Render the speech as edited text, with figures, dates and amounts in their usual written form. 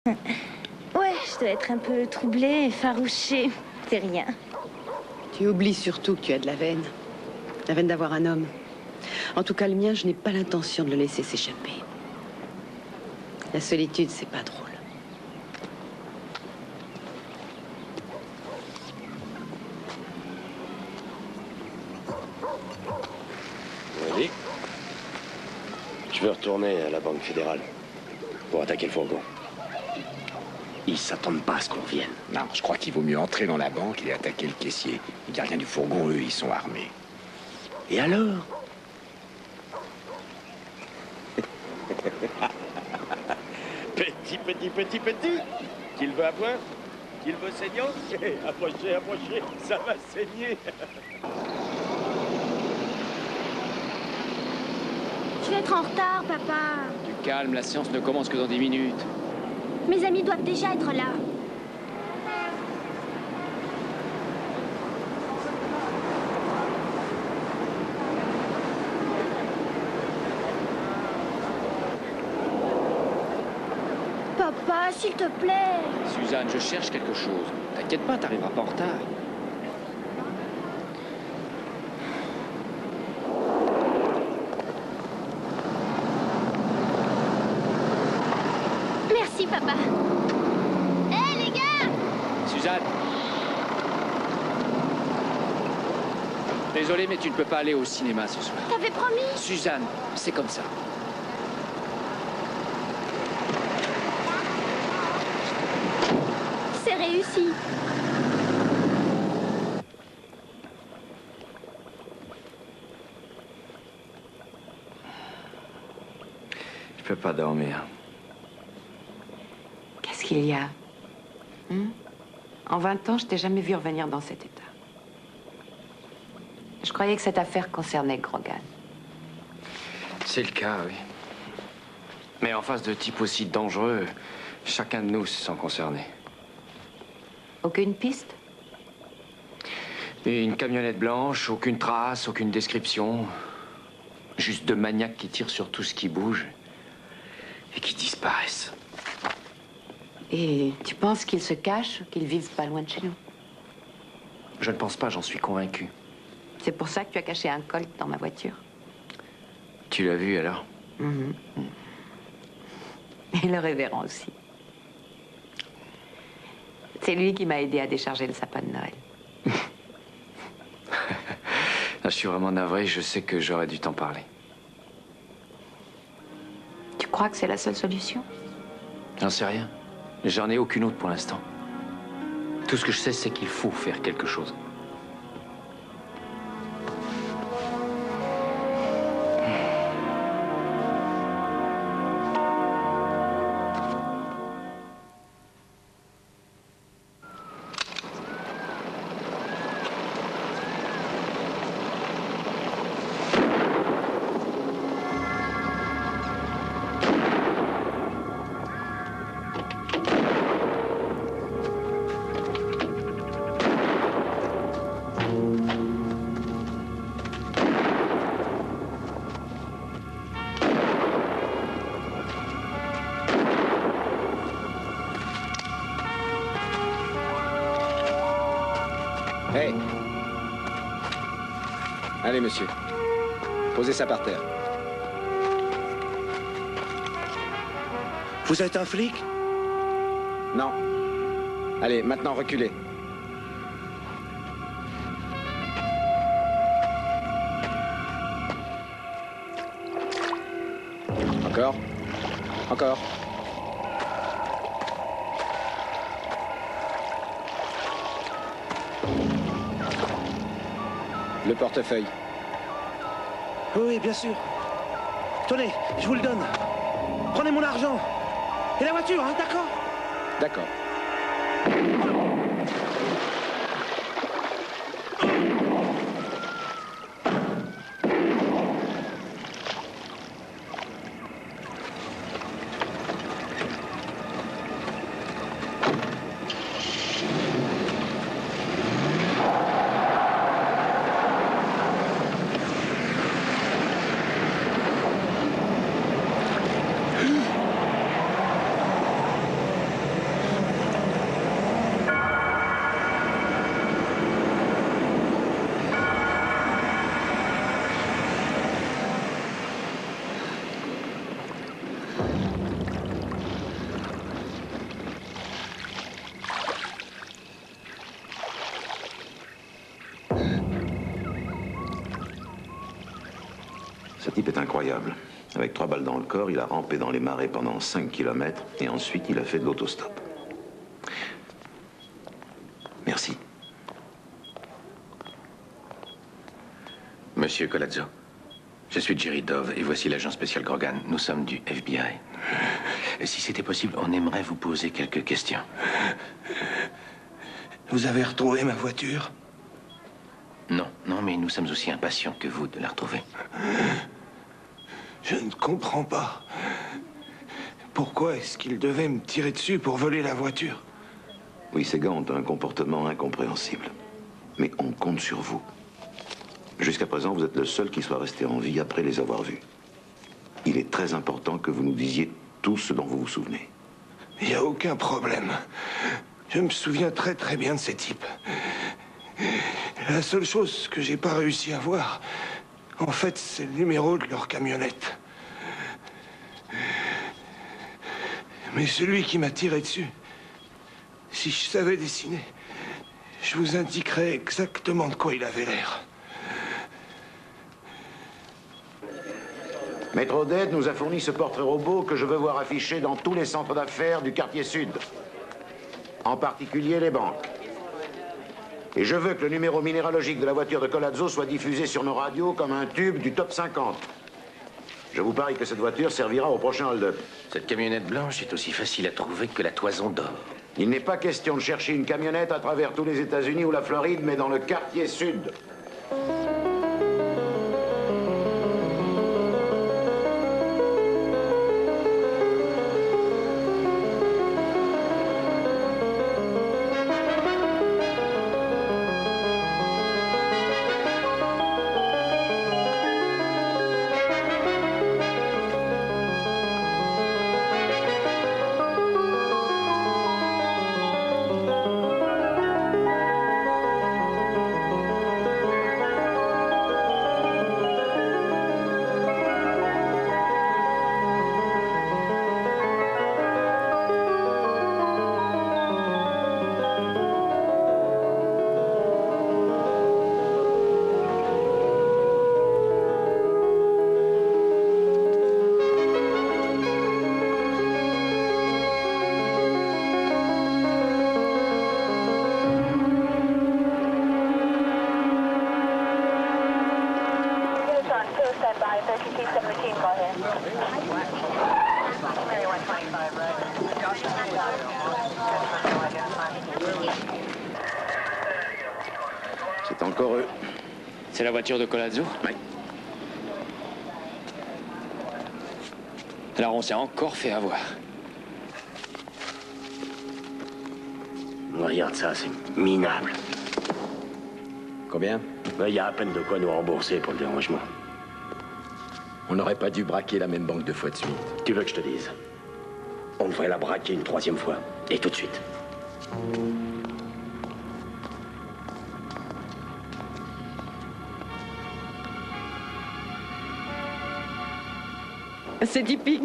Ouais, je dois être un peu troublée, effarouchée. C'est rien. Tu oublies surtout que tu as de la veine. La veine d'avoir un homme. En tout cas, le mien, je n'ai pas l'intention de le laisser s'échapper. La solitude, c'est pas drôle. Oui. Je veux retourner à la Banque fédérale pour attaquer le fourgon. Ils s'attendent pas à ce qu'on vienne. Non, je crois qu'il vaut mieux entrer dans la banque et attaquer le caissier. Les gardiens du fourgon, eux, ils sont armés. Et alors? Petit. Qu'il veut avoir? Qu'il veut saigner? Approchez, ça va saigner. Je vais être en retard, papa. Du calme, la séance ne commence que dans 10 minutes. Mes amis doivent déjà être là. Papa, s'il te plaît. Suzanne, je cherche quelque chose. T'inquiète pas, t'arriveras pas en retard. Merci, papa. Hé, les gars! Suzanne! Désolé, mais tu ne peux pas aller au cinéma ce soir. T'avais promis. Suzanne, c'est comme ça. C'est réussi. Je peux pas dormir. Qu'est-ce qu'il y a? En 20 ans, je t'ai jamais vu revenir dans cet état. Je croyais que cette affaire concernait Grogan. C'est le cas, oui. Mais en face de types aussi dangereux, chacun de nous se sent concerné. Aucune piste? Et une camionnette blanche, aucune trace, aucune description. Juste deux maniaques qui tirent sur tout ce qui bouge et qui disparaissent. Et tu penses qu'ils se cachent, qu'ils vivent pas loin de chez nous? Je ne pense pas, j'en suis convaincu. C'est pour ça que tu as caché un colt dans ma voiture. Tu l'as vu alors? Et le révérend aussi. C'est lui qui m'a aidé à décharger le sapin de Noël. Je suis vraiment navré, je sais que j'aurais dû t'en parler. Tu crois que c'est la seule solution? J'en sais rien. J'en ai aucune autre pour l'instant. Tout ce que je sais, c'est qu'il faut faire quelque chose. Hey! Allez, monsieur. Posez ça par terre. Vous êtes un flic? Non. Allez, maintenant, reculez. Encore. Encore. Le portefeuille. Oui, bien sûr. Tenez, je vous le donne. Prenez mon argent. Et la voiture, hein, d'accord? D'accord. Ce type est incroyable. Avec 3 balles dans le corps, il a rampé dans les marais pendant 5 kilomètres et ensuite il a fait de l'autostop. Merci. Monsieur Colazzo, je suis Jerry Dove et voici l'agent spécial Grogan. Nous sommes du FBI. Si c'était possible, on aimerait vous poser quelques questions. Vous avez retrouvé ma voiture? Non, non, mais nous sommes aussi impatients que vous de la retrouver. Je ne comprends pas. Pourquoi est-ce qu'il devait me tirer dessus pour voler la voiture? Oui, ces gars ont un comportement incompréhensible. Mais on compte sur vous. Jusqu'à présent, vous êtes le seul qui soit resté en vie après les avoir vus. Il est très important que vous nous disiez tout ce dont vous vous souvenez. Il n'y a aucun problème. Je me souviens très très bien de ces types. La seule chose que j'ai pas réussi à voir, en fait, c'est le numéro de leur camionnette. Mais celui qui m'a tiré dessus, si je savais dessiner, je vous indiquerais exactement de quoi il avait l'air. Maître Odette nous a fourni ce portrait robot que je veux voir affiché dans tous les centres d'affaires du quartier sud. En particulier les banques. Et je veux que le numéro minéralogique de la voiture de Colazzo soit diffusé sur nos radios comme un tube du top 50. Je vous parie que cette voiture servira au prochain hold-up. Cette camionnette blanche est aussi facile à trouver que la toison d'or. Il n'est pas question de chercher une camionnette à travers tous les États-Unis ou la Floride, mais dans le quartier sud. C'est encore eux. C'est la voiture de Colazzo? Oui. Alors on s'est encore fait avoir. Regarde ça, c'est minable. Combien? Il y a à peine de quoi nous rembourser pour le dérangement. On n'aurait pas dû braquer la même banque 2 fois de suite. Tu veux que je te dise? On devrait la braquer une 3e fois. Et tout de suite. C'est typique.